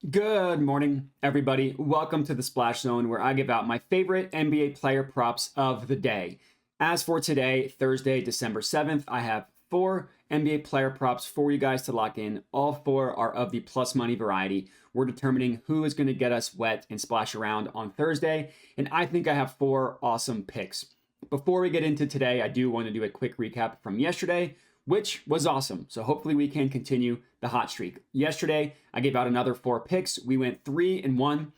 Good morning, everybody. Welcome to the Splash Zone, where I give out my favorite NBA player props of the day. As for today, Thursday, December 7th, I have 4 NBA player props for you guys to lock in. All 4 are of the plus money variety. We're determining who is going to get us wet and splash around on Thursday, and I think I have 4 awesome picks. Before we get into today, I do want to do a quick recap from yesterday, which was awesome. So hopefully we can continue the hot streak. Yesterday, I gave out another 4 picks. We went 3-1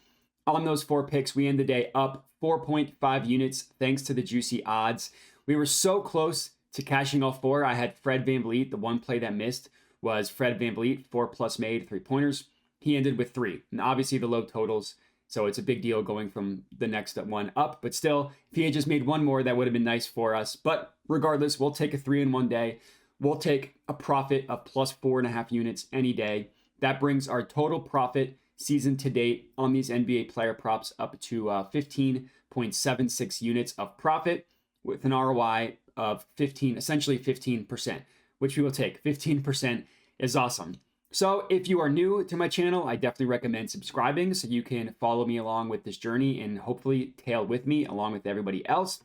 on those 4 picks. We end the day up 4.5 units thanks to the juicy odds. We were so close to cashing all 4. I had Fred VanVleet. The one play that missed was Fred VanVleet, 4+ made, 3-pointers. He ended with 3. And obviously the low totals, so it's a big deal going from the next one up. But still, if he had just made one more, that would have been nice for us. But regardless, we'll take a 3-in-1 day. We'll take a profit of plus 4.5 units any day. That brings our total profit season to date on these NBA player props up to 15.76 units of profit with an ROI of essentially 15%, which we will take. 15% is awesome. So if you are new to my channel, I definitely recommend subscribing so you can follow me along with this journey and hopefully tail with me along with everybody else.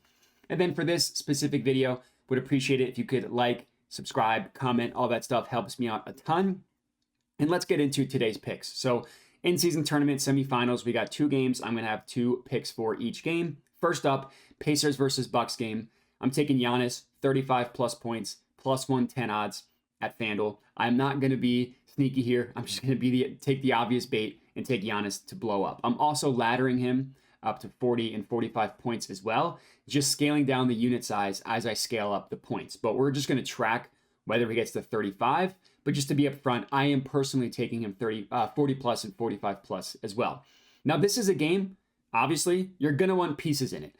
And then for this specific video, would appreciate it if you could like, subscribe, comment, all that stuff helps me out a ton. And let's get into today's picks. So in-season tournament semifinals, we got 2 games. I'm going to have 2 picks for each game. First up, Pacers versus Bucks game. I'm taking Giannis, 35 plus points, plus 110 odds at FanDuel. I'm not going to be sneaky here. I'm just going to take the obvious bait and take Giannis to blow up. I'm also laddering him up to 40 and 45 points as well, just scaling down the unit size as I scale up the points. But we're just going to track whether he gets to 35. But just to be upfront, I am personally taking him 40 plus and 45 plus as well. Now, this is a game, obviously, you're going to want pieces in it.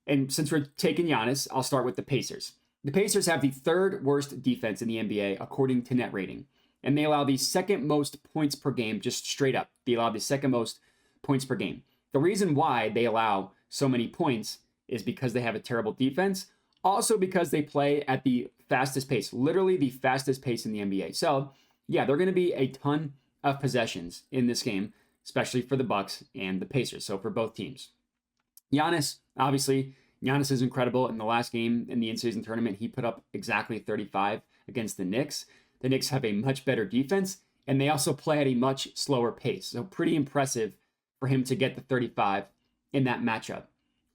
And since we're taking Giannis, I'll start with the Pacers. The Pacers have the 3rd worst defense in the NBA according to net rating. And they allow the 2nd most points per game, just straight up. They allow the 2nd most points per game. The reason why they allow so many points is because they have a terrible defense. Also because they play at the fastest pace, literally the fastest pace in the NBA. So yeah, they're going to be a ton of possessions in this game, especially for the Bucks and the Pacers. So for both teams. Giannis, obviously, Giannis is incredible. In the last game in the in-season tournament, he put up exactly 35 against the Knicks. The Knicks have a much better defense, and they also play at a much slower pace. So pretty impressive for him to get the 35 in that matchup.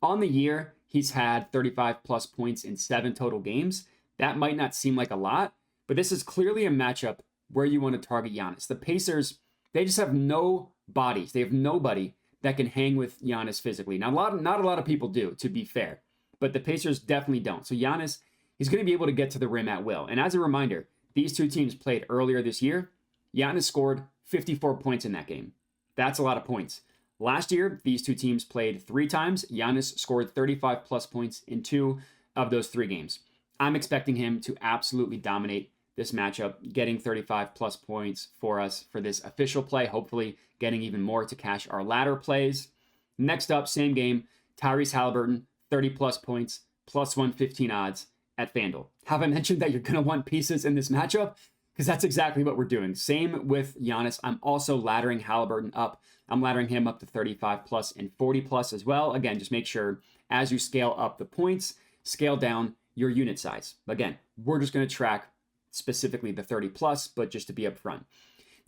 On the year, he's had 35 plus points in 7 total games. That might not seem like a lot, but this is clearly a matchup where you want to target Giannis. The Pacers, they just have no bodies. They have nobody that can hang with Giannis physically. Now, not a lot of people do, to be fair, but the Pacers definitely don't. So Giannis, he's going to be able to get to the rim at will. And as a reminder, these 2 teams played earlier this year. Giannis scored 54 points in that game. That's a lot of points. Last year, these 2 teams played 3 times. Giannis scored 35 plus points in 2 of those 3 games. I'm expecting him to absolutely dominate this matchup, getting 35 plus points for us for this official play, hopefully getting even more to cash our ladder plays. Next up, same game, Tyrese Halliburton, 30 plus points, plus 115 odds at FanDuel. Have I mentioned that you're going to want pieces in this matchup? Because that's exactly what we're doing. Same with Giannis. I'm also laddering Halliburton up. I'm laddering him up to 35 plus and 40 plus as well. Again, just make sure as you scale up the points, scale down your unit size. Again, we're just going to track specifically the 30 plus, but just to be upfront.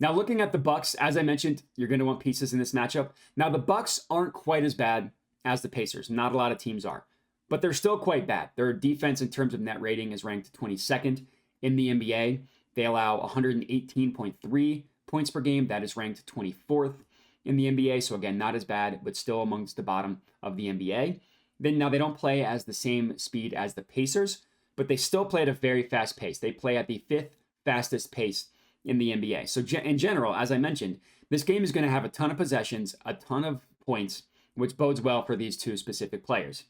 Now, looking at the Bucks, as I mentioned, you're going to want pieces in this matchup. Now, the Bucks aren't quite as bad as the Pacers. Not a lot of teams are, but they're still quite bad. Their defense in terms of net rating is ranked 22nd in the NBA. They allow 118.3 points per game. That is ranked 24th in the NBA. So again, not as bad, but still amongst the bottom of the NBA. Then now they don't play as the same speed as the Pacers, but they still play at a very fast pace. They play at the 5th fastest pace in the NBA. So in general, as I mentioned, this game is going to have a ton of possessions, a ton of points, which bodes well for these 2 specific players.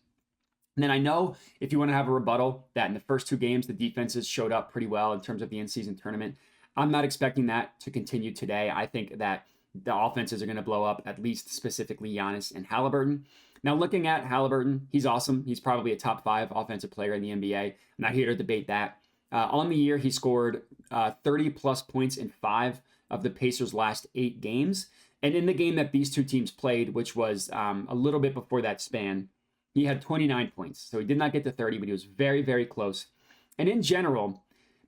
And then I know if you want to have a rebuttal that in the first 2 games, the defenses showed up pretty well in terms of the in-season tournament. I'm not expecting that to continue today. I think that the offenses are going to blow up, at least specifically Giannis and Halliburton. Now, looking at Halliburton, he's awesome. He's probably a top 5 offensive player in the NBA. I'm not here to debate that. On the year, he scored 30 plus points in 5 of the Pacers' last 8 games. And in the game that these two teams played, which was a little bit before that span, he had 29 points. So he did not get to 30, but he was very, very close. And in general,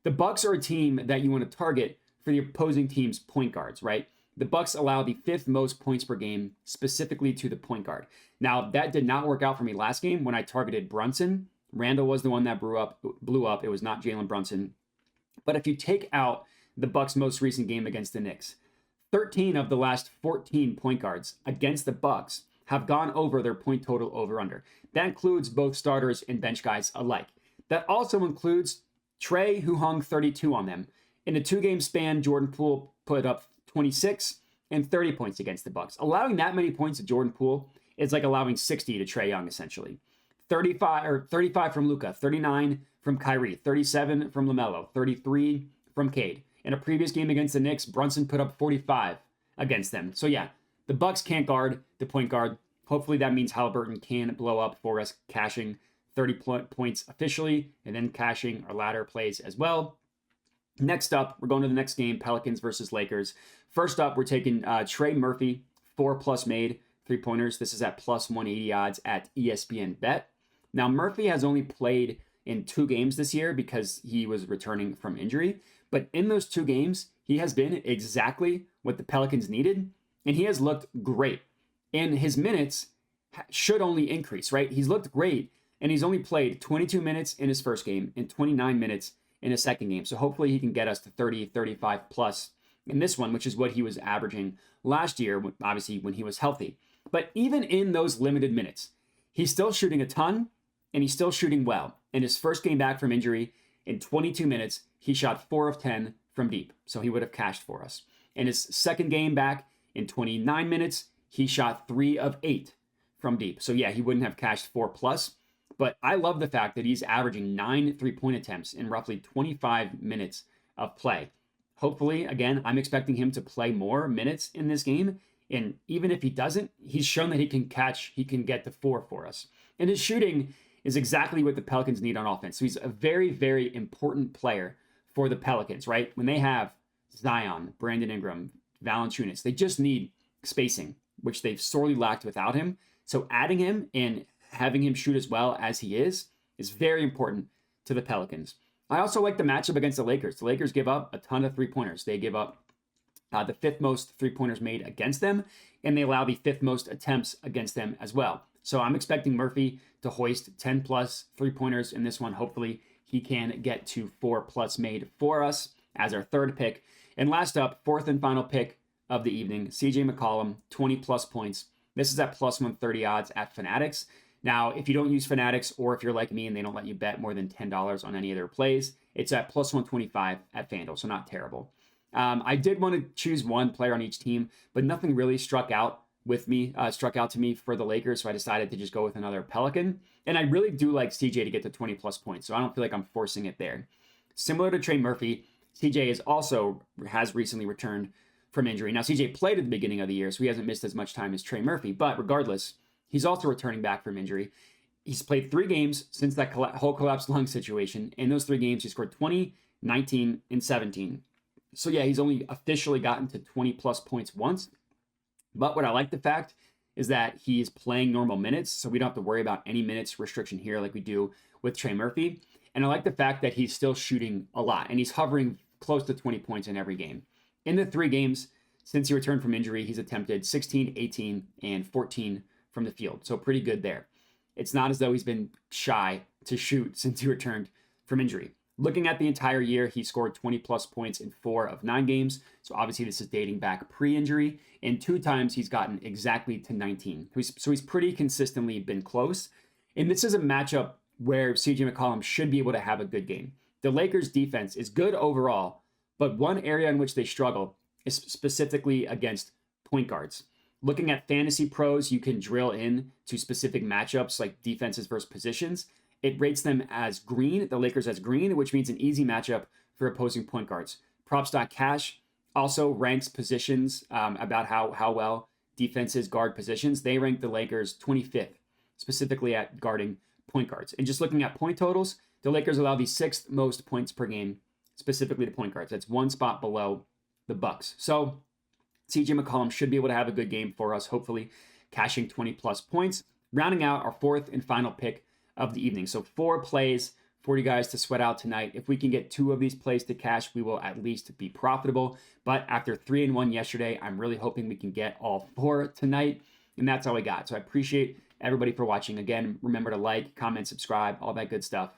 the Bucks are a team that you want to target for the opposing team's point guards, right? The Bucks allow the 5th most points per game specifically to the point guard. Now, that did not work out for me last game when I targeted Brunson. Randall was the one that blew up. It was not Jalen Brunson. But if you take out the Bucks' most recent game against the Knicks, 13 of the last 14 point guards against the Bucks have gone over their point total over-under. That includes both starters and bench guys alike. That also includes Trey, who hung 32 on them. In a 2-game span, Jordan Poole put up 26 and 30 points against the Bucks. Allowing that many points to Jordan Poole is like allowing 60 to Trae Young, essentially. 35 from Luka, 39 from Kyrie, 37 from LaMelo, 33 from Cade. In a previous game against the Knicks, Brunson put up 45 against them. So yeah, the Bucks can't guard the point guard. Hopefully that means Halliburton can blow up for us, cashing 30 points officially, and then cashing our ladder plays as well. Next up, we're going to the next game, Pelicans versus Lakers. First up, we're taking Trey Murphy, 4+ made 3-pointers. This is at plus 180 odds at ESPN Bet. Now, Murphy has only played in 2 games this year because he was returning from injury. But in those 2 games, he has been exactly what the Pelicans needed, and he has looked great. And his minutes should only increase, right? He's looked great, and he's only played 22 minutes in his first game and 29 minutes in his second game. So hopefully he can get us to 30, 35 plus in this one, which is what he was averaging last year, obviously when he was healthy. But even in those limited minutes, he's still shooting a ton, and he's still shooting well. In his first game back from injury, in 22 minutes, he shot 4 of 10 from deep. So he would have cashed for us. In his second game back, in 29 minutes, he shot 3 of 8 from deep. So yeah, he wouldn't have cashed 4 plus. But I love the fact that he's averaging 9 3-point attempts in roughly 25 minutes of play. Hopefully, again, I'm expecting him to play more minutes in this game. And even if he doesn't, he's shown that he can get to 4 for us. And his shooting is exactly what the Pelicans need on offense. So he's a very, very important player for the Pelicans, right? When they have Zion, Brandon Ingram, Valanciunas, they just need spacing, which they've sorely lacked without him. So adding him and having him shoot as well as he is very important to the Pelicans. I also like the matchup against the Lakers. The Lakers give up a ton of 3-pointers. They give up the 5th most 3-pointers made against them, and they allow the 5th most attempts against them as well. So I'm expecting Murphy to hoist 10 plus 3-pointers in this one. Hopefully he can get to 4+ made for us as our 3rd pick. And last up, 4th and final pick of the evening, CJ McCollum, 20 plus points. This is at plus 130 odds at Fanatics. Now, if you don't use Fanatics, or if you're like me and they don't let you bet more than $10 on any of their plays, it's at plus 125 at FanDuel, so not terrible. I did want to choose one player on each team, but nothing really struck out to me for the Lakers, so I decided to just go with another Pelican. And I really do like CJ to get to 20 plus points, so I don't feel like I'm forcing it there. Similar to Trey Murphy, CJ has recently returned from injury. Now, CJ played at the beginning of the year, so he hasn't missed as much time as Trey Murphy, but regardless, he's also returning back from injury. He's played 3 games since that whole collapsed lung situation. In those 3 games, he scored 20, 19, and 17. So yeah, he's only officially gotten to 20 plus points once. But what I like the fact is that he's playing normal minutes, so we don't have to worry about any minutes restriction here like we do with Trey Murphy. And I like the fact that he's still shooting a lot, and he's hovering close to 20 points in every game. In the 3 games since he returned from injury, he's attempted 16, 18, and 14 from the field. So pretty good there. It's not as though he's been shy to shoot since he returned from injury. Looking at the entire year, he scored 20 plus points in 4 of 9 games. So obviously this is dating back pre-injury. And 2 times he's gotten exactly to 19. So he's pretty consistently been close. And this is a matchup where CJ McCollum should be able to have a good game. The Lakers defense is good overall, but one area in which they struggle is specifically against point guards. Looking at Fantasy Pros, you can drill in to specific matchups like defenses versus positions. It rates them as green, the Lakers as green, which means an easy matchup for opposing point guards. Props.cash also ranks positions about how well defenses guard positions. They rank the Lakers 25th, specifically at guarding point guards. And just looking at point totals, the Lakers allow the 6th most points per game, specifically to point guards. That's 1 spot below the Bucks. So CJ McCollum should be able to have a good game for us, hopefully cashing 20 plus points, rounding out our fourth and final pick of the evening. So 4 plays for you guys to sweat out tonight. If we can get 2 of these plays to cash, we will at least be profitable. But after 3 and 1 yesterday, I'm really hoping we can get all 4 tonight. And that's all we got. So I appreciate everybody for watching. Again, remember to like, comment, subscribe, all that good stuff,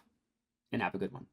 and have a good one.